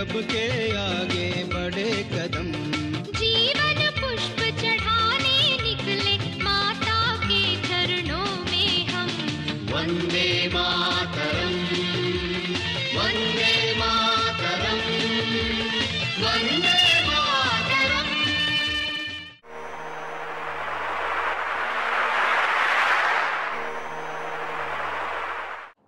सबके आगे बढ़े कदम। जीवन पुष्प चढ़ाने निकले माता के चरणों में हम। वंदे मातरम, वंदे मातरम, वंदे मातरम।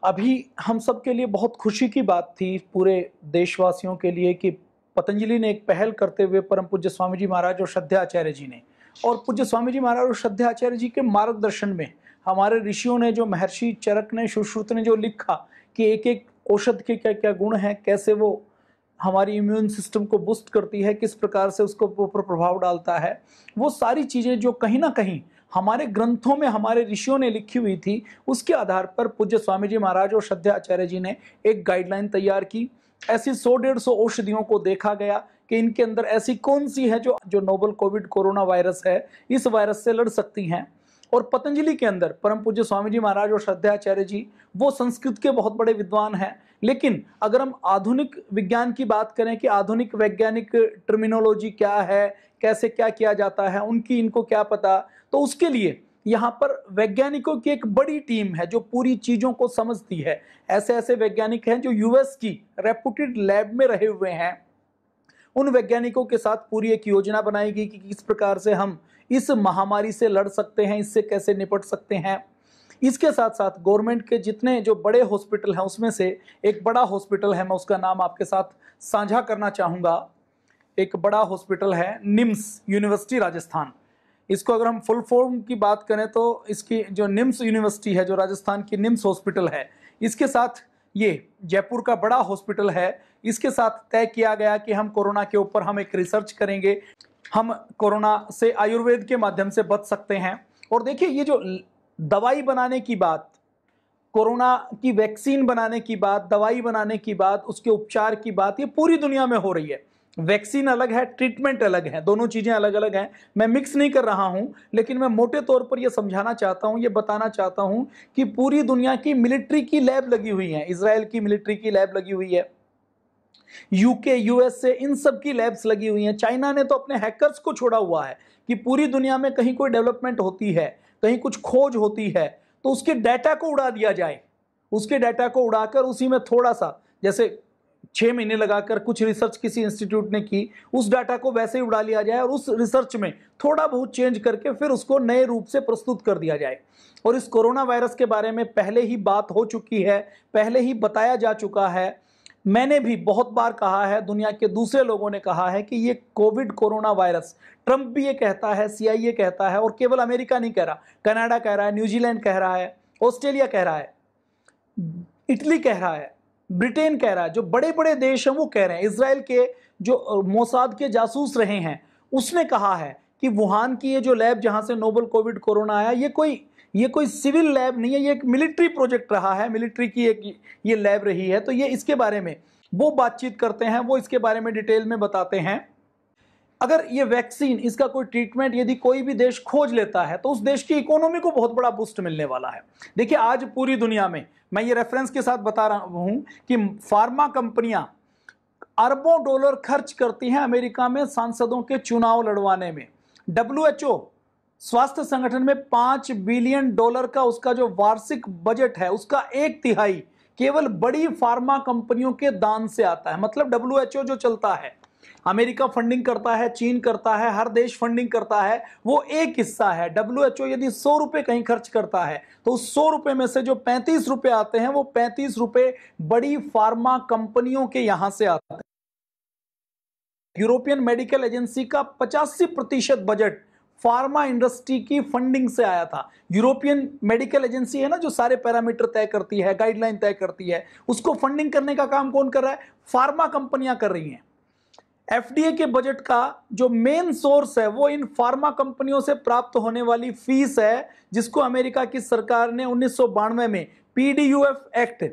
अभी हम सब के लिए बहुत खुशी की बात थी, पूरे देशवासियों के लिए, कि पतंजलि ने एक पहल करते हुए परम पूज्य स्वामी जी महाराज और श्रद्धाचार्य जी ने, और पूज्य स्वामी जी महाराज और श्रद्धाचार्य जी के मार्गदर्शन में हमारे ऋषियों ने, जो महर्षि चरक ने, सुश्रुत ने जो लिखा कि एक एक औषध के क्या क्या गुण हैं, कैसे वो हमारी इम्यून सिस्टम को बूस्ट करती है, किस प्रकार से उसको ऊपर प्रभाव डालता है, वो सारी चीज़ें जो कहीं ना कहीं हमारे ग्रंथों में हमारे ऋषियों ने लिखी हुई थी, उसके आधार पर पूज्य स्वामी जी महाराज और श्रद्धाचार्य जी ने एक गाइडलाइन तैयार की। ऐसी 100-150 औषधियों को देखा गया कि इनके अंदर ऐसी कौन सी है जो नोवल कोविड कोरोना वायरस है, इस वायरस से लड़ सकती हैं। और पतंजलि के अंदर परम पूज्य स्वामी जी महाराज और श्रद्धाचार्य जी वो संस्कृत के बहुत बड़े विद्वान हैं, लेकिन अगर हम आधुनिक विज्ञान की बात करें कि आधुनिक वैज्ञानिक टर्मिनोलॉजी क्या है, कैसे क्या किया जाता है, उनकी इनको क्या पता, तो उसके लिए यहाँ पर वैज्ञानिकों की एक बड़ी टीम है जो पूरी चीज़ों को समझती है। ऐसे ऐसे वैज्ञानिक हैं जो यूएस की रेपुटेड लैब में रहे हुए हैं। उन वैज्ञानिकों के साथ पूरी एक योजना बनाई गई कि किस प्रकार से हम इस महामारी से लड़ सकते हैं, इससे कैसे निपट सकते हैं। इसके साथ साथ गवर्नमेंट के जितने जो बड़े हॉस्पिटल हैं, उसमें से एक बड़ा हॉस्पिटल है, मैं उसका नाम आपके साथ साझा करना चाहूँगा। एक बड़ा हॉस्पिटल है निम्स यूनिवर्सिटी राजस्थान। इसको अगर हम फुल फॉर्म की बात करें तो इसकी जो निम्स यूनिवर्सिटी है, जो राजस्थान की निम्स हॉस्पिटल है, इसके साथ ये जयपुर का बड़ा हॉस्पिटल है, इसके साथ तय किया गया कि हम कोरोना के ऊपर हम एक रिसर्च करेंगे, हम कोरोना से आयुर्वेद के माध्यम से बच सकते हैं। और देखिए, ये जो दवाई बनाने की बात, कोरोना की वैक्सीन बनाने की बात, दवाई बनाने की बात, उसके उपचार की बात, ये पूरी दुनिया में हो रही है। वैक्सीन अलग है, ट्रीटमेंट अलग है, दोनों चीज़ें अलग अलग हैं। मैं मिक्स नहीं कर रहा हूं, लेकिन मैं मोटे तौर पर यह समझाना चाहता हूं, ये बताना चाहता हूं कि पूरी दुनिया की मिलिट्री की लैब लगी हुई है। इजराइल की मिलिट्री की लैब लगी हुई है, यूके, यूएसए, इन सब की लैब्स लगी हुई हैं। चाइना ने तो अपने हैकर्स को छोड़ा हुआ है कि पूरी दुनिया में कहीं कोई डेवलपमेंट होती है, कहीं कुछ खोज होती है, तो उसके डाटा को उड़ा दिया जाए। उसके डाटा को उड़ाकर उसी में थोड़ा सा, जैसे 6 महीने लगाकर कुछ रिसर्च किसी इंस्टीट्यूट ने की, उस डाटा को वैसे ही उड़ा लिया जाए और उस रिसर्च में थोड़ा बहुत चेंज करके फिर उसको नए रूप से प्रस्तुत कर दिया जाए। और इस कोरोना वायरस के बारे में पहले ही बात हो चुकी है, पहले ही बताया जा चुका है। मैंने भी बहुत बार कहा है, दुनिया के दूसरे लोगों ने कहा है कि ये कोविड कोरोना वायरस, ट्रंप भी ये कहता है, CIA कहता है, और केवल अमेरिका नहीं कह रहा, कनाडा कह रहा है, न्यूजीलैंड कह रहा है, ऑस्ट्रेलिया कह रहा है, इटली कह रहा है, ब्रिटेन कह रहा है, जो बड़े बड़े देश हैं वो कह रहे हैं। इजराइल के जो मोसाद के जासूस रहे हैं, उसने कहा है कि वुहान की ये जो लैब जहां से नोवल कोविड कोरोना आया, ये कोई सिविल लैब नहीं है, ये एक मिलिट्री प्रोजेक्ट रहा है, मिलिट्री की एक ये लैब रही है। तो ये इसके बारे में वो बातचीत करते हैं, वो इसके बारे में डिटेल में बताते हैं। अगर ये वैक्सीन, इसका कोई ट्रीटमेंट यदि कोई भी देश खोज लेता है तो उस देश की इकोनॉमी को बहुत बड़ा बूस्ट मिलने वाला है। देखिए, आज पूरी दुनिया में, मैं ये रेफरेंस के साथ बता रहा हूं कि फार्मा कंपनियां अरबों डॉलर खर्च करती हैं अमेरिका में सांसदों के चुनाव लड़वाने में। WHO स्वास्थ्य संगठन में $5 बिलियन का उसका जो वार्षिक बजट है, उसका 1/3 केवल बड़ी फार्मा कंपनियों के दान से आता है। मतलब WHO जो चलता है, अमेरिका फंडिंग करता है, चीन करता है, हर देश फंडिंग करता है, वो एक हिस्सा है। WHO यदि 100 रुपए कहीं खर्च करता है तो उस 100 रुपए में से जो 35 रुपए आते हैं, वो 35 रुपए बड़ी फार्मा कंपनियों के यहां से आते हैं। यूरोपियन मेडिकल एजेंसी का 85% बजट फार्मा इंडस्ट्री की फंडिंग से आया था। यूरोपियन मेडिकल एजेंसी है ना, जो सारे पैरामीटर तय करती है, गाइडलाइन तय करती है, उसको फंडिंग करने का काम कौन कर रहा है? फार्मा कंपनियां कर रही हैं। FDA के बजट का जो मेन सोर्स है वो इन फार्मा कंपनियों से प्राप्त होने वाली फीस है, जिसको अमेरिका की सरकार ने 1992 में PDUF act,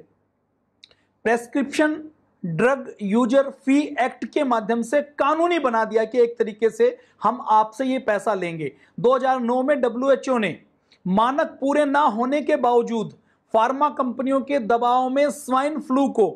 prescription drug user fee act के माध्यम से कानूनी बना दिया कि एक तरीके से हम आपसे ये पैसा लेंगे। 2009 में WHO ने मानक पूरे ना होने के बावजूद फार्मा कंपनियों के दबाव में स्वाइन फ्लू को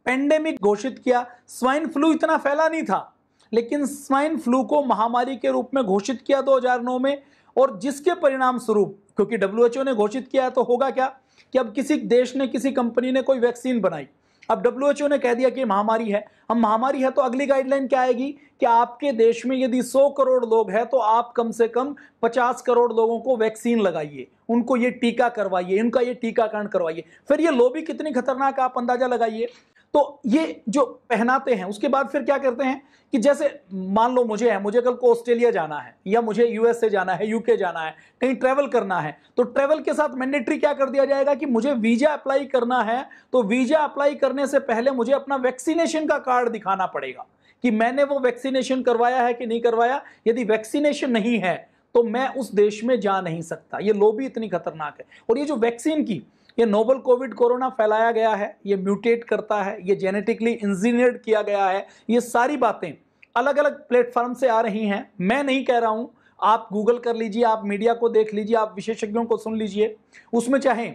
पेंडेमिक घोषित किया। स्वाइन फ्लू इतना फैला नहीं था, लेकिन स्वाइन फ्लू को महामारी के रूप में घोषित किया 2009 में, और जिसके परिणाम स्वरूप, क्योंकि डब्ल्यूएचओ ने घोषित किया तो होगा क्या कि अब किसी देश ने, किसी कंपनी ने कोई वैक्सीन बनाई, अब डब्ल्यूएचओ ने कह दिया कि महामारी है। अब महामारी है तो अगली गाइडलाइन क्या आएगी कि आपके देश में यदि 100 करोड़ लोग हैं तो आप कम से कम 50 करोड़ लोगों को वैक्सीन लगाइए, उनको ये टीका करवाइए, उनका ये टीकाकरण करवाइए। फिर ये लॉबी कितनी खतरनाक है आप अंदाजा लगाइए। तो ये जो पहनाते हैं, उसके बाद फिर क्या करते हैं कि जैसे मान लो मुझे कल को ऑस्ट्रेलिया जाना है, या मुझे यूएसए जाना है, यूके जाना है, कहीं ट्रैवल करना है, तो ट्रैवल के साथ मैंडेटरी क्या कर दिया जाएगा कि मुझे वीजा अप्लाई करना है, तो वीजा अप्लाई करने से पहले मुझे अपना वैक्सीनेशन का कार्ड दिखाना पड़ेगा कि मैंने वो वैक्सीनेशन करवाया है कि नहीं करवाया। यदि वैक्सीनेशन नहीं है तो मैं उस देश में जा नहीं सकता। ये लॉबी इतनी खतरनाक है। और ये जो वैक्सीन की, ये नोवल कोविड कोरोना फैलाया गया है, ये म्यूटेट करता है, ये जेनेटिकली इंजीनियर्ड किया गया है, ये सारी बातें अलग अलग प्लेटफॉर्म से आ रही हैं। मैं नहीं कह रहा हूं, आप गूगल कर लीजिए, आप मीडिया को देख लीजिए, आप विशेषज्ञों को सुन लीजिए, उसमें चाहे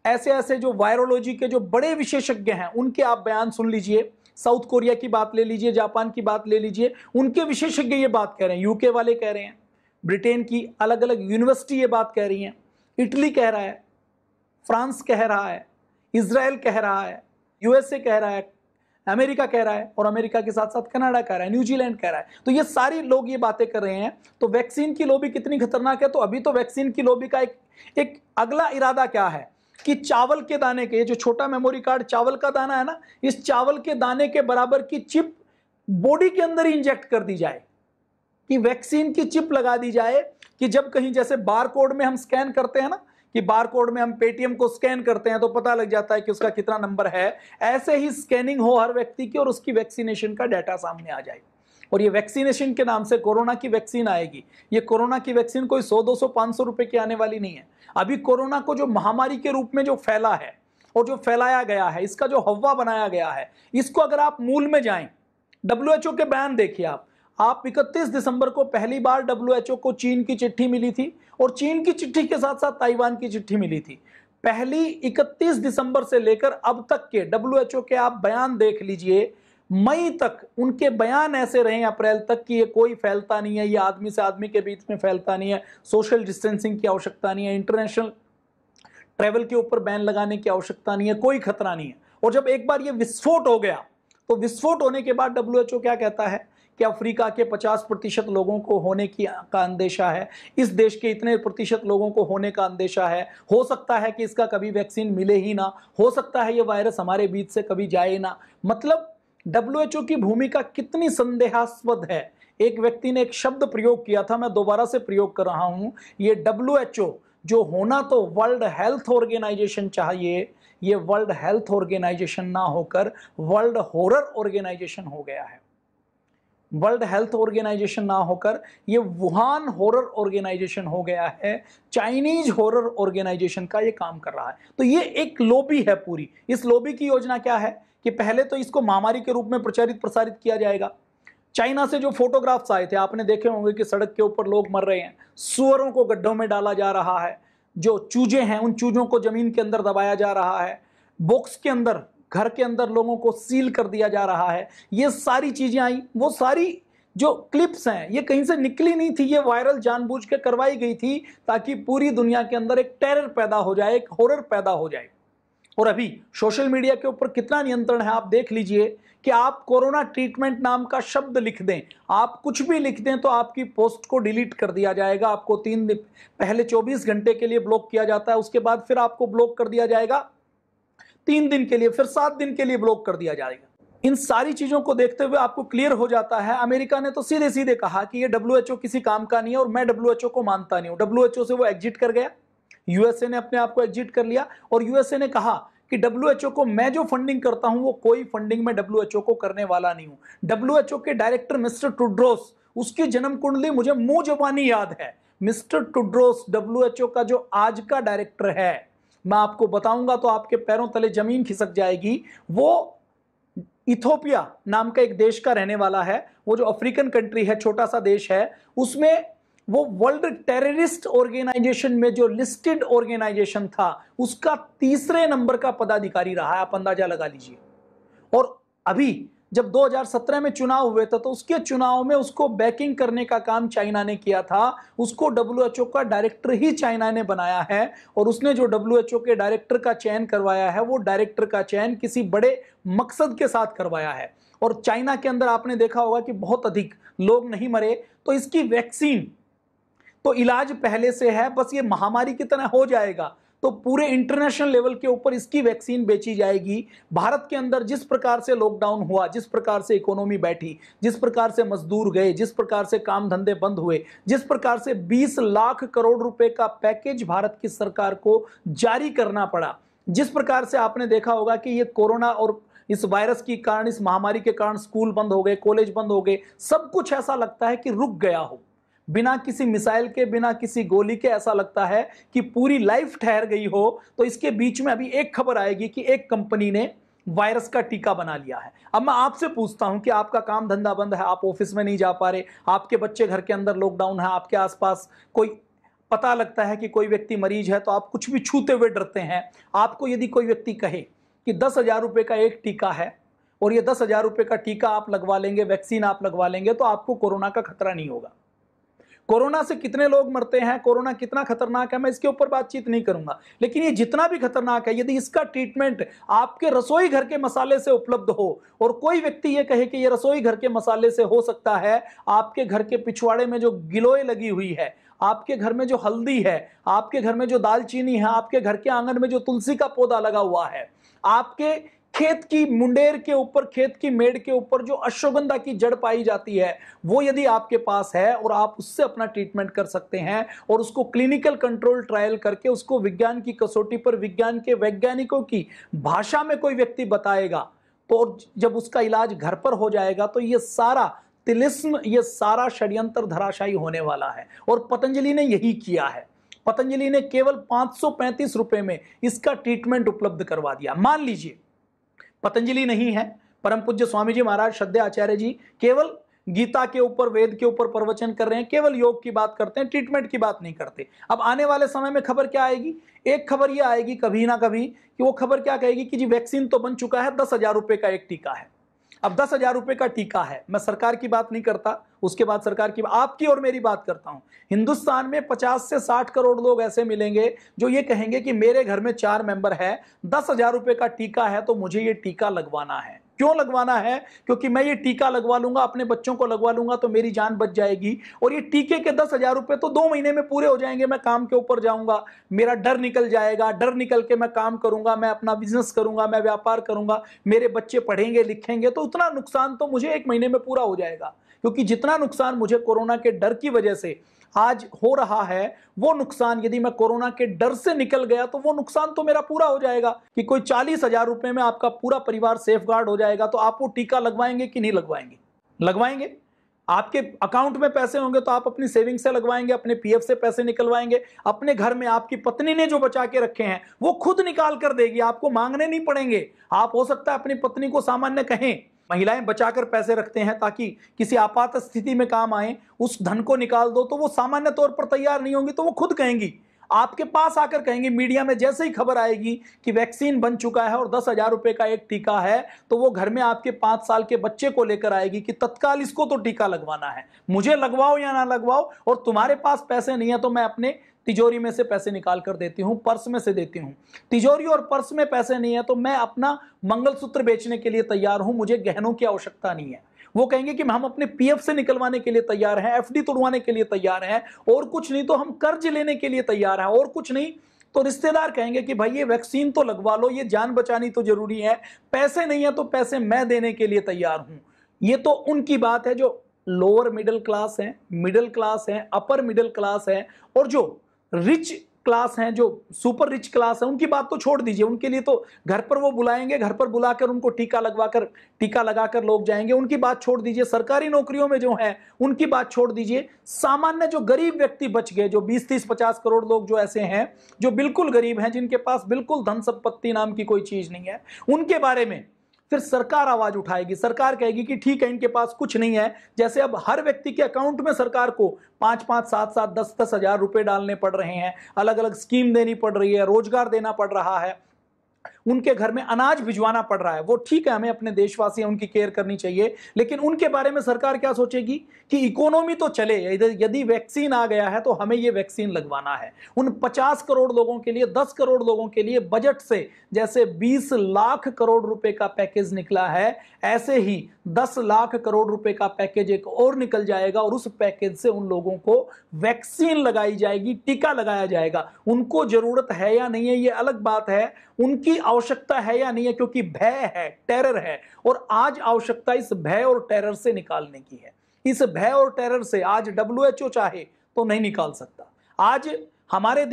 ऐसे ऐसे जो वायरोलॉजी के जो बड़े विशेषज्ञ हैं उनके आप बयान सुन लीजिए। साउथ कोरिया की बात ले लीजिए, जापान की बात ले लीजिए, उनके विशेषज्ञ ये बात कह रहे हैं, यूके वाले कह रहे हैं, ब्रिटेन की अलग अलग यूनिवर्सिटी ये बात कह रही हैं, इटली कह रहा है, फ्रांस कह रहा है, इजराइल कह रहा है, यूएसए कह रहा है, अमेरिका कह रहा है, और अमेरिका के साथ साथ कनाडा कह रहा है, न्यूजीलैंड कह रहा है। तो ये सारे लोग ये बातें कर रहे हैं। तो वैक्सीन की लॉबी कितनी खतरनाक है। तो अभी तो वैक्सीन की लॉबी का एक अगला इरादा क्या है कि चावल के दाने के, जो छोटा मेमोरी कार्ड चावल का दाना है ना, इस चावल के दाने के बराबर की चिप बॉडी के अंदर ही इंजेक्ट कर दी जाए, कि वैक्सीन की चिप लगा दी जाए, कि जब कहीं जैसे बार कोड में हम स्कैन करते हैं ना, कि बार कोड में हम पेटीएम को स्कैन करते हैं तो पता लग जाता है कि उसका कितना नंबर है, ऐसे ही स्कैनिंग हो हर व्यक्ति की और उसकी वैक्सीनेशन का डाटा सामने आ जाए। और ये वैक्सीनेशन के नाम से कोरोना की वैक्सीन आएगी। ये कोरोना की वैक्सीन कोई 100, 200, 500 रुपए की आने वाली नहीं है। अभी कोरोना को जो महामारी के रूप में जो फैला है और जो फैलाया गया है, इसका जो हवा बनाया गया है, इसको अगर आप मूल में जाएं, डब्ल्यूएचओ के बयान देखिए आप 31 दिसंबर को पहली बार डब्ल्यूएचओ को चीन की चिट्ठी मिली थी, और चीन की चिट्ठी के साथ साथ ताइवान की चिट्ठी मिली थी। पहली 31 दिसंबर से लेकर अब तक के डब्ल्यूएचओ के आप बयान देख लीजिए, मई तक उनके बयान ऐसे रहे, अप्रैल तक, कि ये कोई फैलता नहीं है, ये आदमी से आदमी के बीच में फैलता नहीं है, सोशल डिस्टेंसिंग की आवश्यकता नहीं है, इंटरनेशनल ट्रैवल के ऊपर बैन लगाने की आवश्यकता नहीं है, कोई खतरा नहीं है। और जब एक बार ये विस्फोट हो गया, तो विस्फोट होने के बाद डब्ल्यूएचओ क्या कहता है कि अफ्रीका के 50% लोगों को होने का अंदेशा है, इस देश के इतने प्रतिशत लोगों को होने का अंदेशा है, हो सकता है कि इसका कभी वैक्सीन मिले ही ना, हो सकता है ये वायरस हमारे बीच से कभी जाए ना। मतलब डब्ल्यूएचओ की भूमिका कितनी संदेहास्पद है। एक व्यक्ति ने एक शब्द प्रयोग किया था, मैं दोबारा से प्रयोग कर रहा हूं, ये डब्ल्यूएचओ जो होना तो वर्ल्ड हेल्थ ऑर्गेनाइजेशन चाहिए, ये वर्ल्ड हेल्थ ऑर्गेनाइजेशन ना होकर वर्ल्ड हॉरर ऑर्गेनाइजेशन हो गया है। वर्ल्ड हेल्थ ऑर्गेनाइजेशन ना होकर ये वुहान हॉरर ऑर्गेनाइजेशन हो गया है, चाइनीज हॉरर ऑर्गेनाइजेशन का ये काम कर रहा है। तो ये एक लॉबी है पूरी। इस लॉबी की योजना क्या है कि पहले तो इसको महामारी के रूप में प्रचारित प्रसारित किया जाएगा। चाइना से जो फोटोग्राफ्स आए थे आपने देखे होंगे कि सड़क के ऊपर लोग मर रहे हैं, सुअरों को गड्ढों में डाला जा रहा है, जो चूजे हैं उन चूजों को जमीन के अंदर दबाया जा रहा है, बॉक्स के अंदर, घर के अंदर लोगों को सील कर दिया जा रहा है। ये सारी चीजें आई, वो सारी जो क्लिप्स हैं ये कहीं से निकली नहीं थी, ये वायरल जानबूझ के करवाई गई थी ताकि पूरी दुनिया के अंदर एक टेरर पैदा हो जाए, एक हॉरर पैदा हो जाए। और अभी सोशल मीडिया के ऊपर कितना नियंत्रण है आप देख लीजिए कि आप कोरोना ट्रीटमेंट नाम का शब्द लिख दें, आप कुछ भी लिख दें तो आपकी पोस्ट को डिलीट कर दिया जाएगा। आपको 3 दिन पहले 24 घंटे के लिए ब्लॉक किया जाता है, उसके बाद फिर आपको ब्लॉक कर दिया जाएगा 3 दिन के लिए, फिर 7 दिन के लिए ब्लॉक कर दिया जाएगा। इन सारी चीजों को देखते हुए आपको क्लियर हो जाता है, अमेरिका ने तो सीधे सीधे कहा कि ये डब्ल्यूएचओ किसी काम का नहीं है और मैं डब्ल्यूएचओ को मानता नहीं हूं। डब्ल्यूएचओ से वो एग्जिट कर गया, यूएसए ने अपने आप को एग्जिट कर लिया और यूएसए ने कहा कि डब्ल्यूएचओ को मैं जो फंडिंग करता हूं वो कोई फंडिंग मैं डब्ल्यूएचओ को करने वाला नहीं हूं। डब्ल्यूएचओ के डायरेक्टर मिस्टर टुड्रोस, उसकी जन्म कुंडली मुझे मुंह जबानी याद है। मिस्टर टुड्रोस डब्ल्यूएचओ का जो आज का डायरेक्टर है, मैं आपको बताऊंगा तो आपके पैरों तले जमीन खिसक जाएगी। वो इथोपिया नाम का एक देश का रहने वाला है, वो जो अफ्रीकन कंट्री है, छोटा सा देश है, उसमें वो वर्ल्ड टेररिस्ट ऑर्गेनाइजेशन में जो लिस्टेड ऑर्गेनाइजेशन था उसका 3रे नंबर का पदाधिकारी रहा है, आप अंदाजा लगा लीजिए। और अभी जब 2017 में चुनाव हुए थे तो उसके चुनाव में उसको बैकिंग करने का काम चाइना ने किया था। उसको डब्ल्यूएचओ का डायरेक्टर ही चाइना ने बनाया है और उसने जो डब्ल्यूएचओ के डायरेक्टर का चयन करवाया है वो डायरेक्टर का चयन किसी बड़े मकसद के साथ करवाया है। और चाइना के अंदर आपने देखा होगा कि बहुत अधिक लोग नहीं मरे, तो इसकी वैक्सीन तो इलाज पहले से है, बस ये महामारी की तरह हो जाएगा तो पूरे इंटरनेशनल लेवल के ऊपर इसकी वैक्सीन बेची जाएगी। भारत के अंदर जिस प्रकार से लॉकडाउन हुआ, जिस प्रकार से इकोनॉमी बैठी, जिस प्रकार से मजदूर गए, जिस प्रकार से काम धंधे बंद हुए, जिस प्रकार से 20 लाख करोड़ रुपए का पैकेज भारत की सरकार को जारी करना पड़ा, जिस प्रकार से आपने देखा होगा कि ये कोरोना और इस वायरस के कारण, इस महामारी के कारण स्कूल बंद हो गए, कॉलेज बंद हो गए, सब कुछ ऐसा लगता है कि रुक गया हो, बिना किसी मिसाइल के, बिना किसी गोली के ऐसा लगता है कि पूरी लाइफ ठहर गई हो। तो इसके बीच में अभी एक खबर आएगी कि एक कंपनी ने वायरस का टीका बना लिया है। अब मैं आपसे पूछता हूं कि आपका काम धंधा बंद है, आप ऑफिस में नहीं जा पा रहे, आपके बच्चे घर के अंदर लॉकडाउन है, आपके आसपास कोई पता लगता है कि कोई व्यक्ति मरीज है तो आप कुछ भी छूते हुए डरते हैं। आपको यदि कोई व्यक्ति कहे कि 10,000 रुपए का एक टीका है और ये 10,000 रुपए का टीका आप लगवा लेंगे, वैक्सीन आप लगवा लेंगे तो आपको कोरोना का खतरा नहीं होगा। कोरोना से कितने लोग मरते हैं, कोरोना कितना खतरनाक है, मैं इसके ऊपर बातचीत नहीं करूंगा, लेकिन ये जितना भी खतरनाक है, यदि इसका ट्रीटमेंट आपके रसोई घर के मसाले से उपलब्ध हो और कोई व्यक्ति ये कहे कि ये रसोई घर के मसाले से हो सकता है, आपके घर के पिछवाड़े में जो गिलोय लगी हुई है, आपके घर में जो हल्दी है, आपके घर में जो दालचीनी है, आपके घर के आंगन में जो तुलसी का पौधा लगा हुआ है, आपके खेत की मुंडेर के ऊपर, खेत की मेड़ के ऊपर जो अश्वगंधा की जड़ पाई जाती है, वो यदि आपके पास है और आप उससे अपना ट्रीटमेंट कर सकते हैं और उसको क्लिनिकल कंट्रोल ट्रायल करके उसको विज्ञान की कसौटी पर, विज्ञान के वैज्ञानिकों की भाषा में कोई व्यक्ति बताएगा, तो जब उसका इलाज घर पर हो जाएगा तो ये सारा तिलिस्म, ये सारा षड्यंत्र धराशायी होने वाला है। और पतंजलि ने यही किया है। पतंजलि ने केवल 535 रुपए में इसका ट्रीटमेंट उपलब्ध करवा दिया। मान लीजिए पतंजलि नहीं है, परम पूज्य स्वामी जी महाराज श्रद्धेय आचार्य जी केवल गीता के ऊपर, वेद के ऊपर प्रवचन कर रहे हैं, केवल योग की बात करते हैं, ट्रीटमेंट की बात नहीं करते। अब आने वाले समय में खबर क्या आएगी? एक खबर यह आएगी कभी ना कभी कि वो खबर क्या कहेगी कि जी वैक्सीन तो बन चुका है, 10,000 रुपए का एक टीका है। अब 10,000 रुपए का टीका है, मैं सरकार की बात नहीं करता, उसके बाद सरकार की, आपकी और मेरी बात करता हूं। हिंदुस्तान में 50 से 60 करोड़ लोग ऐसे मिलेंगे जो ये कहेंगे कि मेरे घर में 4 मेंबर है, 10,000 रुपए का टीका है तो मुझे ये टीका लगवाना है। क्यों लगवाना है? क्योंकि मैं ये टीका लगवा लूंगा, अपने बच्चों को लगवा लूंगा तो मेरी जान बच जाएगी और ये टीके के 10,000 रुपए तो 2 महीने में पूरे हो जाएंगे। मैं काम के ऊपर जाऊंगा, मेरा डर निकल जाएगा, डर निकल के मैं काम करूंगा, मैं अपना बिजनेस करूंगा, मैं व्यापार करूंगा, मेरे बच्चे पढ़ेंगे लिखेंगे, तो उतना नुकसान तो मुझे 1 महीने में पूरा हो जाएगा। क्योंकि जितना नुकसान मुझे कोरोना के डर की वजह से आज हो रहा है, वो नुकसान यदि मैं कोरोना के डर से निकल गया तो वो नुकसान तो मेरा पूरा हो जाएगा कि कोई 40,000 रुपए में आपका पूरा परिवार सेफगार्ड हो जाएगा। तो आप वो टीका लगवाएंगे कि नहीं लगवाएंगे? लगवाएंगे। आपके अकाउंट में पैसे होंगे तो आप अपनी सेविंग से लगवाएंगे, अपने पीएफ से पैसे निकलवाएंगे, अपने घर में आपकी पत्नी ने जो बचा के रखे हैं वो खुद निकाल कर देगी, आपको मांगने नहीं पड़ेंगे। आप हो सकता है अपनी पत्नी को सामान्य कहें, महिलाएं बचाकर पैसे रखते हैं ताकि किसी आपात स्थिति में काम आए, उस धन को निकाल दो, तो वो सामान्य तौर पर तैयार नहीं होंगी, तो वो खुद कहेंगी, आपके पास आकर कहेंगी। मीडिया में जैसे ही खबर आएगी कि वैक्सीन बन चुका है और 10,000 रुपए का एक टीका है, तो वो घर में आपके 5 साल के बच्चे को लेकर आएगी कि तत्काल इसको तो टीका लगवाना है, मुझे लगवाओ या ना लगवाओ, और तुम्हारे पास पैसे नहीं है तो मैं अपने तिजोरी में से पैसे निकाल कर देती हूं, पर्स में से देती हूं। तिजोरी और पर्स में पैसे नहीं है तो मैं अपना मंगलसूत्र बेचने के लिए तैयार हूं, मुझे गहनों की आवश्यकता नहीं है। वो कहेंगे कि हम अपने पीएफ से निकलवाने के लिए तैयार हैं, एफडी तोड़वाने के लिए तैयार हैं, और कुछ नहीं तो हम कर्ज लेने के लिए तैयार हैं, और कुछ नहीं तो रिश्तेदार कहेंगे कि भाई ये वैक्सीन तो लगवा लो, ये जान बचानी तो जरूरी है, पैसे नहीं है तो पैसे मैं देने के लिए तैयार हूं। ये तो उनकी बात है जो लोअर मिडिल क्लास है, मिडिल क्लास है, अपर मिडिल क्लास है, और जो रिच क्लास हैं, जो सुपर रिच क्लास है, उनकी बात तो छोड़ दीजिए। उनके लिए तो घर पर वो बुलाएंगे, घर पर बुलाकर उनको टीका लगाकर लोग जाएंगे, उनकी बात छोड़ दीजिए। सरकारी नौकरियों में जो है उनकी बात छोड़ दीजिए। सामान्य जो गरीब व्यक्ति बच गए, जो 20, 30, 50 करोड़ लोग जो ऐसे हैं जो बिल्कुल गरीब हैं, जिनके पास बिल्कुल धन संपत्ति नाम की कोई चीज नहीं है, उनके बारे में फिर सरकार आवाज उठाएगी। सरकार कहेगी कि ठीक है, इनके पास कुछ नहीं है। जैसे अब हर व्यक्ति के अकाउंट में सरकार को 5-5, 7-7, 10-10 हजार रुपए डालने पड़ रहे हैं, अलग अलग स्कीम देनी पड़ रही है, रोजगार देना पड़ रहा है, उनके घर में अनाज भिजवाना पड़ रहा है, वो ठीक है, हमें अपने देशवासी हैं, उनकी केयर करनी चाहिए, लेकिन उनके बारे में सरकार क्या सोचेगी कि इकोनॉमी तो चले, यदि वैक्सीन आ गया है तो हमें ये वैक्सीन लगवाना है। उन 50 करोड़ लोगों के लिए, 10 करोड़ लोगों के लिए बजट से जैसे 20 लाख करोड़ रुपए का पैकेज निकला है, ऐसे ही 10 लाख करोड़ रुपए का पैकेज एक और निकल जाएगा और उस पैकेज से उन लोगों को वैक्सीन लगाई जाएगी, टीका लगाया जाएगा। उनको जरूरत है या नहीं है ये अलग बात है, उनकी आवश्यकता है या नहीं है, क्योंकि भय है, टेरर है, और आज आवश्यकता इस भय और टेरर से निकालने की है। इस भय और टेरर से आज WHO चाहे तो नहीं निकाल सकता। आज हमारे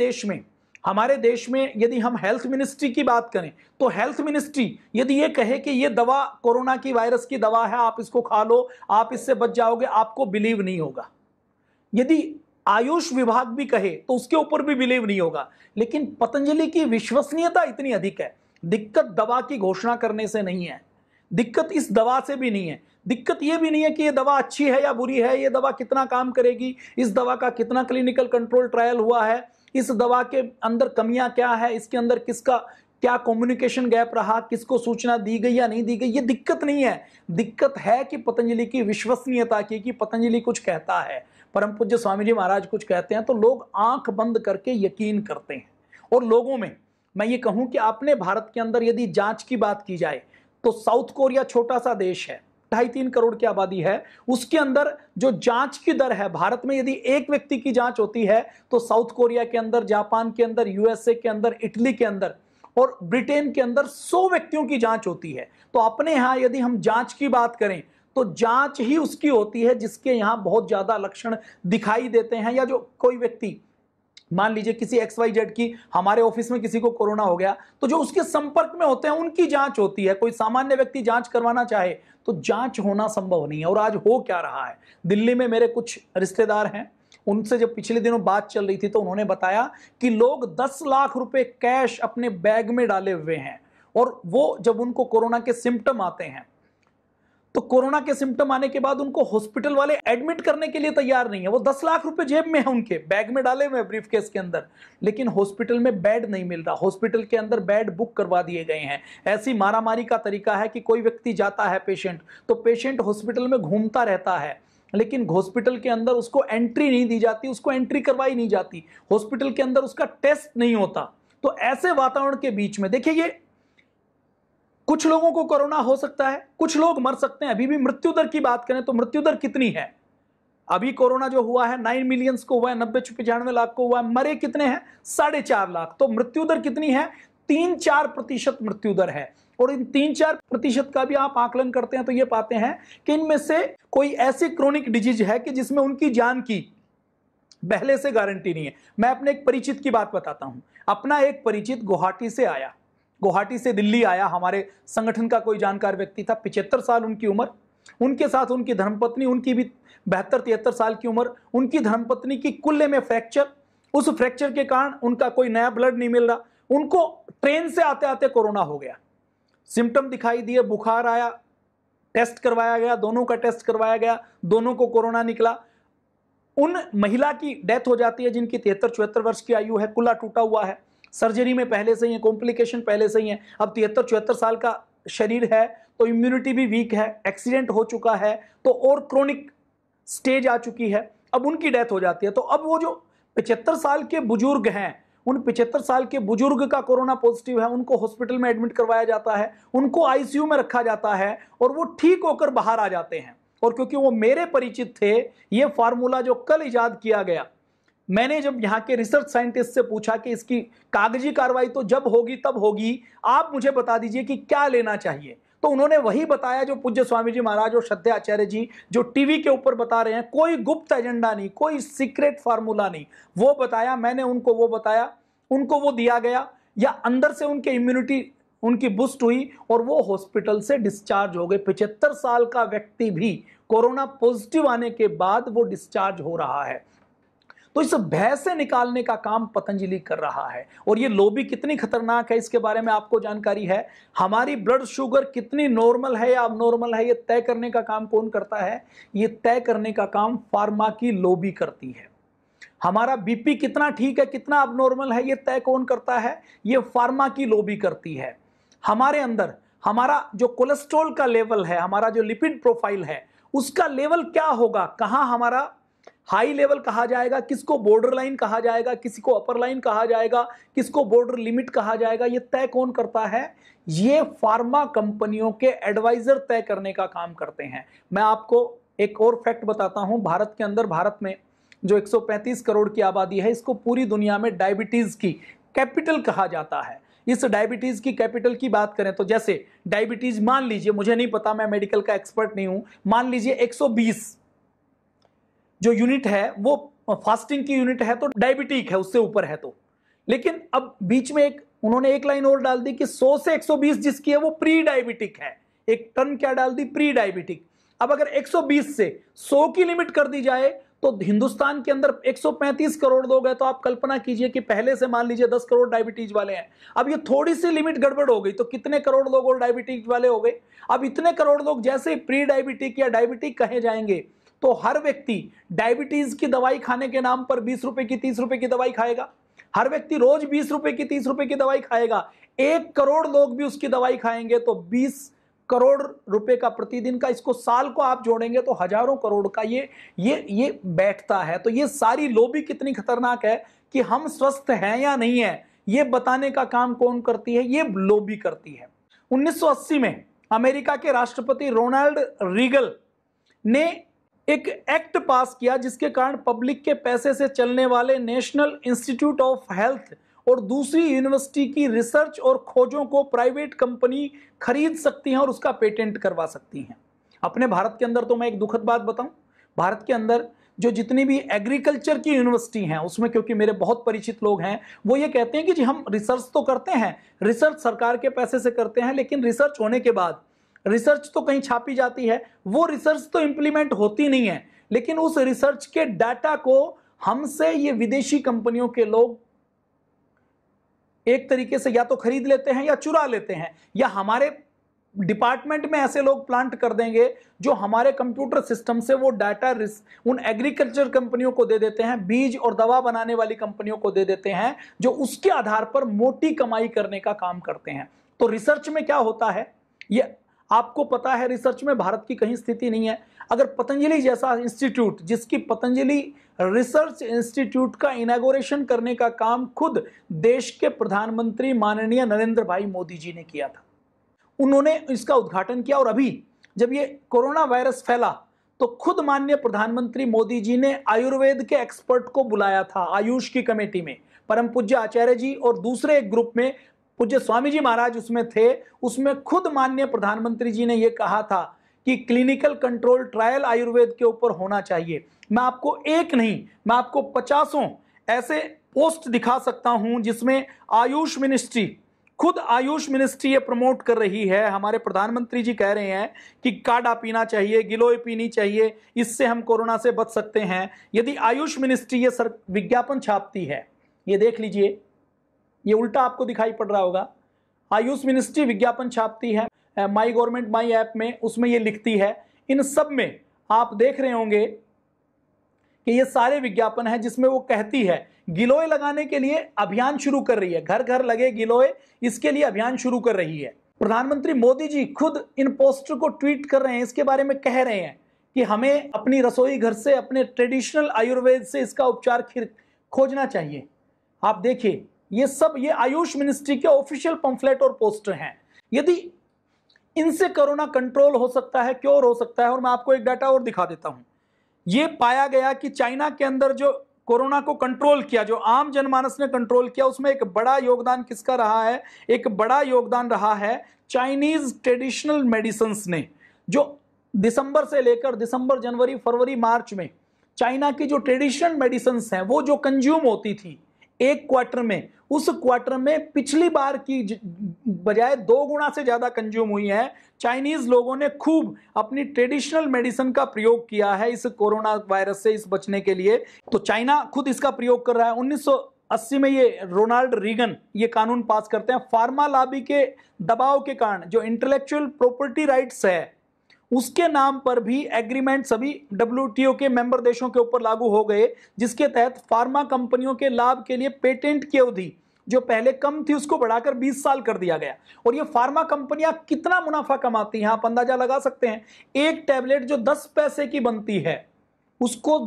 देश में यदि हम हेल्थ मिनिस्ट्री की बात करें तो हेल्थ मिनिस्ट्री यदि ये कहे कि ये दवा कोरोना की वायरस की दवा है, आप इसको खा लो, आप इससे बच जाओगे, आपको बिलीव नहीं होगा। यदि आयुष विभाग भी कहे तो उसके ऊपर भी बिलीव नहीं होगा। लेकिन पतंजलि की विश्वसनीयता इतनी अधिक है। दिक्कत दवा की घोषणा करने से नहीं है, दिक्कत इस दवा से भी नहीं है, दिक्कत यह भी नहीं है कि यह दवा अच्छी है या बुरी है, यह दवा कितना काम करेगी, इस दवा का कितना क्लिनिकल कंट्रोल ट्रायल हुआ है, इस दवा के अंदर कमियां क्या है, इसके अंदर किसका क्या कम्युनिकेशन गैप रहा, किसको सूचना दी गई या नहीं दी गई, ये दिक्कत नहीं है। दिक्कत है कि पतंजलि की विश्वसनीयता की, कि पतंजलि कुछ कहता है, परम पूज्य स्वामी जी महाराज कुछ कहते हैं तो लोग आंख बंद करके यकीन करते हैं। और लोगों में मैं ये कहूं कि अपने भारत के अंदर यदि जांच की बात की जाए तो साउथ कोरिया छोटा सा देश है, 2.5-3 करोड़ की आबादी है, उसके अंदर जो जांच की दर है, भारत में यदि एक व्यक्ति की जांच होती है तो साउथ कोरिया के अंदर, जापान के अंदर, USA के अंदर, इटली के अंदर और ब्रिटेन के अंदर 100 व्यक्तियों की जांच होती है। तो अपने यहाँ यदि हम जांच की बात करें तो जांच ही उसकी होती है जिसके यहाँ बहुत ज्यादा लक्षण दिखाई देते हैं, या जो कोई व्यक्ति मान लीजिए किसी XYZ की, हमारे ऑफिस में किसी को कोरोना हो गया तो जो उसके संपर्क में होते हैं उनकी जांच होती है। कोई सामान्य व्यक्ति जांच करवाना चाहे तो जांच होना संभव नहीं है। और आज हो क्या रहा है, दिल्ली में मेरे कुछ रिश्तेदार हैं, उनसे जब पिछले दिनों बात चल रही थी तो उन्होंने बताया कि लोग 10 लाख रुपए कैश अपने बैग में डाले हुए हैं, और वो जब उनको कोरोना के सिम्टम आते हैं तो कोरोना के सिम्टम आने के बाद उनको हॉस्पिटल वाले एडमिट करने के लिए तैयार नहीं है। वो 10 लाख रुपए जेब में है, उनके बैग में डाले हुए ब्रीफ केस के अंदर, लेकिन हॉस्पिटल में बेड नहीं मिल रहा, हॉस्पिटल के अंदर बेड बुक करवा दिए गए हैं। ऐसी मारामारी का तरीका है कि कोई व्यक्ति जाता है पेशेंट, तो पेशेंट हॉस्पिटल में घूमता रहता है, लेकिन हॉस्पिटल के अंदर उसको एंट्री नहीं दी जाती, उसको एंट्री करवाई नहीं जाती, हॉस्पिटल के अंदर उसका टेस्ट नहीं होता। तो ऐसे वातावरण के बीच में देखिए, ये कुछ लोगों को कोरोना हो सकता है, कुछ लोग मर सकते हैं। अभी भी मृत्यु दर की बात करें तो मृत्यु दर कितनी है, अभी कोरोना जो हुआ है 9 मिलियंस को हुआ है, 90-95 लाख को हुआ है, मरे कितने हैं 4.5 लाख। तो मृत्यु दर कितनी है, 3-4% मृत्यु दर है। और इन 3-4% का भी आप आकलन करते हैं तो ये पाते हैं कि इनमें से कोई ऐसी क्रोनिक डिजीज है कि जिसमें उनकी जान की पहले से गारंटी नहीं है। मैं अपने एक परिचित की बात बताता हूं। अपना एक परिचित गुवाहाटी से आया, गुवाहाटी से दिल्ली आया, हमारे संगठन का कोई जानकार व्यक्ति था, 75 साल उनकी उम्र, उनके साथ उनकी धर्मपत्नी, उनकी भी 72-73 साल की उम्र, उनकी धर्मपत्नी की कुल्ले में फ्रैक्चर, उस फ्रैक्चर के कारण उनका कोई नया ब्लड नहीं मिल रहा, उनको ट्रेन से आते आते कोरोना हो गया, सिम्टम दिखाई दिए, बुखार आया, टेस्ट करवाया गया, दोनों का टेस्ट करवाया गया, दोनों को कोरोना निकला। उन महिला की डेथ हो जाती है जिनकी 73-74 वर्ष की आयु है, कुल्ला टूटा हुआ है, सर्जरी में पहले से ही है, कॉम्प्लिकेशन पहले से ही है, अब 73-74 साल का शरीर है तो इम्यूनिटी भी वीक है, एक्सीडेंट हो चुका है तो और क्रोनिक स्टेज आ चुकी है, अब उनकी डेथ हो जाती है। तो अब वो जो 75 साल के बुजुर्ग हैं, उन 75 साल के बुजुर्ग का कोरोना पॉजिटिव है, उनको हॉस्पिटल में एडमिट करवाया जाता है, उनको आईसीयू में रखा जाता है और वो ठीक होकर बाहर आ जाते हैं। और क्योंकि वो मेरे परिचित थे, ये फार्मूला जो कल इजाद किया गया, मैंने जब यहाँ के रिसर्च साइंटिस्ट से पूछा कि इसकी कागजी कार्रवाई तो जब होगी तब होगी, आप मुझे बता दीजिए कि क्या लेना चाहिए, तो उन्होंने वही बताया जो पूज्य स्वामी जी महाराज और श्रद्धेय आचार्य जी जो टीवी के ऊपर बता रहे हैं। कोई गुप्त एजेंडा नहीं, कोई सीक्रेट फार्मूला नहीं, वो बताया मैंने उनको, वो बताया उनको, वो दिया गया, या अंदर से उनके इम्यूनिटी उनकी बूस्ट हुई और वो हॉस्पिटल से डिस्चार्ज हो गए। 75 साल का व्यक्ति भी कोरोना पॉजिटिव आने के बाद वो डिस्चार्ज हो रहा है। तो इस भय से निकालने का काम पतंजलि कर रहा है। और ये लोबी कितनी खतरनाक है इसके बारे में आपको जानकारी है। हमारी ब्लड शुगर कितनी नॉर्मल है या अबनॉर्मल है, ये तय करने का काम कौन करता है? ये तय करने का काम फार्मा की लोबी करती है। हमारा बीपी कितना ठीक है, कितना अबनॉर्मल है, ये तय कौन करता है? ये फार्मा की लोबी करती है। हमारे अंदर हमारा जो कोलेस्ट्रॉल का लेवल है, हमारा जो लिपिड प्रोफाइल है, उसका लेवल क्या होगा, कहां हमारा हाई लेवल कहा जाएगा, किसको बॉर्डर लाइन कहा जाएगा, किसी को अपर लाइन कहा जाएगा, किसको बॉर्डर लिमिट कहा जाएगा, ये तय कौन करता है? ये फार्मा कंपनियों के एडवाइजर तय करने का काम करते हैं। मैं आपको एक और फैक्ट बताता हूं, भारत के अंदर, भारत में जो 135 करोड़ की आबादी है, इसको पूरी दुनिया में डायबिटीज की कैपिटल कहा जाता है। इस डायबिटीज की कैपिटल की बात करें तो जैसे डायबिटीज, मान लीजिए, मुझे नहीं पता, मैं मेडिकल का एक्सपर्ट नहीं हूं, मान लीजिए 120 जो यूनिट है वो फास्टिंग की यूनिट है तो डायबिटिक है, उससे ऊपर है तो। लेकिन अब बीच में उन्होंने एक लाइन और डाल दी कि 100 से 120 जिसकी है वो प्री डायबिटिक है। एक टर्म क्या डाल दी? Pre diabetic. अब अगर 120 से 100 की लिमिट कर दी जाए तो हिंदुस्तान के अंदर 135 करोड़ लोग हैं, तो आप कल्पना कीजिए कि पहले से मान लीजिए 10 करोड़ डायबिटीज वाले हैं। अब ये थोड़ी सी लिमिट गड़बड़ हो गई तो कितने करोड़ लोग और डायबिटीज वाले हो गए? अब इतने करोड़ लोग जैसे प्री डायबिटिक या डायबिटिक कहे जाएंगे तो हर व्यक्ति डायबिटीज की दवाई खाने के नाम पर 20 रुपए की 30 रुपए की दवाई खाएगा। हर व्यक्ति रोज 20 रुपए की 30 रुपए की दवाई खाएगा। 1 करोड़ लोग भी उसकी दवाई खाएंगे तो 20 करोड़ रुपए का प्रतिदिन का, इसको साल को आप जोड़ेंगे तो हजारों करोड़ का ये बैठता है। तो ये सारी लॉबी कितनी खतरनाक है कि हम स्वस्थ हैं या नहीं है, ये बताने का काम कौन करती है? ये लॉबी करती है। 1980 में अमेरिका के राष्ट्रपति रोनाल्ड रीगन ने एक एक्ट पास किया जिसके कारण पब्लिक के पैसे से चलने वाले नेशनल इंस्टीट्यूट ऑफ हेल्थ और दूसरी यूनिवर्सिटी की रिसर्च और खोजों को प्राइवेट कंपनी खरीद सकती हैं और उसका पेटेंट करवा सकती हैं। अपने भारत के अंदर तो मैं एक दुखद बात बताऊं, भारत के अंदर जो जितनी भी एग्रीकल्चर की यूनिवर्सिटी हैं उसमें, क्योंकि मेरे बहुत परिचित लोग हैं, वो ये कहते हैं कि जी हम रिसर्च तो करते हैं, रिसर्च सरकार के पैसे से करते हैं, लेकिन रिसर्च होने के बाद रिसर्च तो कहीं छापी जाती है, वो रिसर्च तो इंप्लीमेंट होती नहीं है, लेकिन उस रिसर्च के डाटा को हमसे ये विदेशी कंपनियों के लोग एक तरीके से या तो खरीद लेते हैं या चुरा लेते हैं, या हमारे डिपार्टमेंट में ऐसे लोग प्लांट कर देंगे जो हमारे कंप्यूटर सिस्टम से वो डाटा उन एग्रीकल्चर कंपनियों को दे देते हैं, बीज और दवा बनाने वाली कंपनियों को दे देते हैं, जो उसके आधार पर मोटी कमाई करने का काम करते हैं। तो रिसर्च में क्या होता है ये आपको पता है, रिसर्च में भारत की कहीं स्थिति नहीं है। अगर पतंजलि जैसा इंस्टीट्यूट, जिसकी पतंजलि रिसर्च इंस्टीट्यूट का इनॉग्रेशन करने का काम खुद देश के प्रधानमंत्री माननीय नरेंद्र भाई मोदी जी ने किया था, उन्होंने इसका उद्घाटन किया। और अभी जब ये कोरोना वायरस फैला तो खुद माननीय प्रधानमंत्री मोदी जी ने आयुर्वेद के एक्सपर्ट को बुलाया था आयुष की कमेटी में। परम पूज्य आचार्य जी और दूसरे एक ग्रुप में पूज्य स्वामी जी महाराज उसमें थे। उसमें खुद माननीय प्रधानमंत्री जी ने यह कहा था कि क्लिनिकल कंट्रोल ट्रायल आयुर्वेद के ऊपर होना चाहिए। मैं आपको एक नहीं, मैं आपको 50 ऐसे पोस्ट दिखा सकता हूं जिसमें आयुष मिनिस्ट्री, खुद आयुष मिनिस्ट्री ये प्रमोट कर रही है। हमारे प्रधानमंत्री जी कह रहे हैं कि काढ़ा पीना चाहिए, गिलोय पीनी चाहिए, इससे हम कोरोना से बच सकते हैं। यदि आयुष मिनिस्ट्री ये विज्ञापन छापती है, ये देख लीजिए, ये उल्टा आपको दिखाई पड़ रहा होगा। आयुष मिनिस्ट्री विज्ञापन छापती है माई गवर्नमेंट माई ऐप में, उसमें ये लिखती है। इन सब में आप देख रहे होंगे कि ये सारे विज्ञापन है जिसमें वो कहती है गिलोय लगाने के लिए अभियान शुरू कर रही है, घर घर लगे गिलोय, इसके लिए अभियान शुरू कर रही है। प्रधानमंत्री मोदी जी खुद इन पोस्टर को ट्वीट कर रहे हैं, इसके बारे में कह रहे हैं कि हमें अपनी रसोई घर से, अपने ट्रेडिशनल आयुर्वेद से इसका उपचार खोजना चाहिए। आप देखिए, ये सब ये आयुष मिनिस्ट्री के ऑफिशियल पंफलेट और पोस्टर हैं। यदि इनसे कोरोना कंट्रोल हो सकता है, क्योर हो सकता है। और मैं आपको एक डाटा और दिखा देता हूं। ये पाया गया कि चाइना के अंदर जो कोरोना को कंट्रोल किया, जो आम जनमानस ने कंट्रोल किया, उसमें एक बड़ा योगदान किसका रहा है? एक बड़ा योगदान रहा है चाइनीज ट्रेडिशनल मेडिसिन ने, जो दिसंबर से लेकर दिसंबर, जनवरी, फरवरी, मार्च में चाइना की जो ट्रेडिशनल मेडिसिन हैं वो जो कंज्यूम होती थी एक क्वार्टर में, उस क्वार्टर में पिछली बार की बजाय 2 गुना से ज्यादा कंज्यूम हुई है। चाइनीज लोगों ने खूब अपनी ट्रेडिशनल मेडिसिन का प्रयोग किया है इस कोरोना वायरस से इस बचने के लिए। तो चाइना खुद इसका प्रयोग कर रहा है। 1980 में ये रोनाल्ड रीगन ये कानून पास करते हैं। फार्मा लॉबी के दबाव के कारण जो इंटेलेक्चुअल प्रॉपर्टी राइट्स है उसके नाम पर भी एग्रीमेंट सभी WTO के मेंबर देशों के ऊपर लागू हो गए, जिसके तहत फार्मा कंपनियों के लाभ के लिए पेटेंट की अवधि जो पहले कम थी उसको बढ़ाकर 20 साल कर दिया गया। और ये फार्मा कंपनियां कितना मुनाफा कमाती हैं आप अंदाजा लगा सकते हैं। एक टैबलेट जो 10 पैसे की बनती है उसको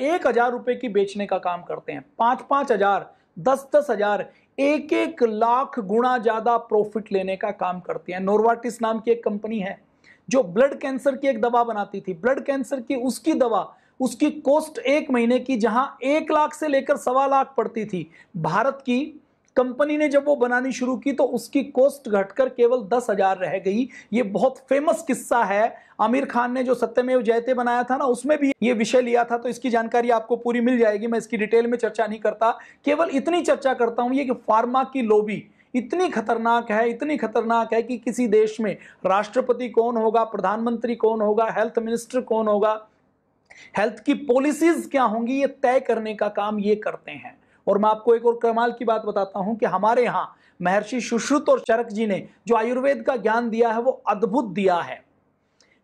1,000 रुपए की बेचने का काम करते हैं। 5-5 हजार, 10-10 हजार, 1-1 लाख गुना ज्यादा प्रॉफिट लेने का काम करती है। नोवार्टिस नाम की एक कंपनी है जो ब्लड कैंसर की एक दवा बनाती थी। ब्लड कैंसर की उसकी दवा, उसकी कॉस्ट 1 महीने की जहां 1 लाख से लेकर 1.25 लाख पड़ती थी, भारत की कंपनी ने जब वो बनानी शुरू की तो उसकी कॉस्ट घटकर केवल 10,000 रह गई। ये बहुत फेमस किस्सा है। आमिर खान ने जो सत्यमेव जयते बनाया था ना, उसमें भी ये विषय लिया था, तो इसकी जानकारी आपको पूरी मिल जाएगी। मैं इसकी डिटेल में चर्चा नहीं करता, केवल इतनी चर्चा करता हूं ये कि फार्मा की लॉबी इतनी खतरनाक है, इतनी खतरनाक है कि किसी देश में राष्ट्रपति कौन होगा, प्रधानमंत्री कौन होगा, हेल्थ मिनिस्टर कौन होगा, हेल्थ की पॉलिसीज क्या होंगी, ये तय करने का काम ये करते हैं। और मैं आपको एक और कमाल की बात बताता हूं कि हमारे यहाँ महर्षि सुश्रुत और चरक जी ने जो आयुर्वेद का ज्ञान दिया है वो अद्भुत दिया है।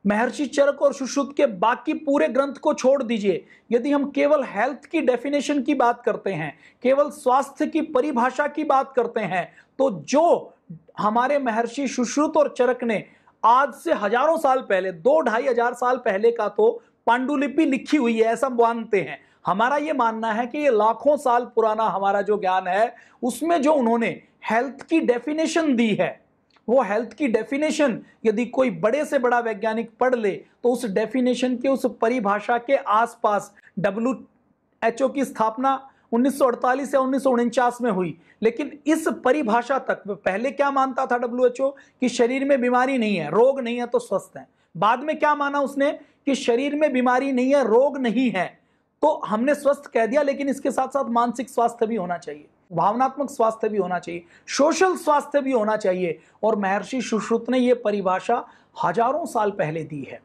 महर्षि चरक और सुश्रुत के बाकी पूरे ग्रंथ को छोड़ दीजिए, यदि हम केवल हेल्थ की डेफिनेशन की बात करते हैं, केवल स्वास्थ्य की परिभाषा की बात करते हैं, तो जो हमारे महर्षि सुश्रुत और चरक ने आज से हजारों साल पहले, 2-2.5 हजार साल पहले का तो पांडुलिपि लिखी हुई है ऐसा मानते हैं। हमारा ये मानना है कि ये लाखों साल पुराना हमारा जो ज्ञान है उसमें जो उन्होंने हेल्थ की डेफिनेशन दी है, वो हेल्थ की डेफिनेशन यदि कोई बड़े से बड़ा वैज्ञानिक पढ़ ले तो उस डेफिनेशन के, उस परिभाषा के आसपास WHO की स्थापना 1948 या 1949 में हुई। लेकिन इस परिभाषा तक पहले क्या मानता था WHO कि शरीर में बीमारी नहीं है, रोग नहीं है तो स्वस्थ है। बाद में क्या माना उसने कि शरीर में बीमारी नहीं है, रोग नहीं है, तो हमने स्वस्थ कह दिया, लेकिन इसके साथ साथ मानसिक स्वास्थ्य भी होना चाहिए, भावनात्मक स्वास्थ्य भी होना चाहिए, सोशल स्वास्थ्य भी होना चाहिए। और महर्षि सुश्रुत ने यह परिभाषा हजारों साल पहले दी है।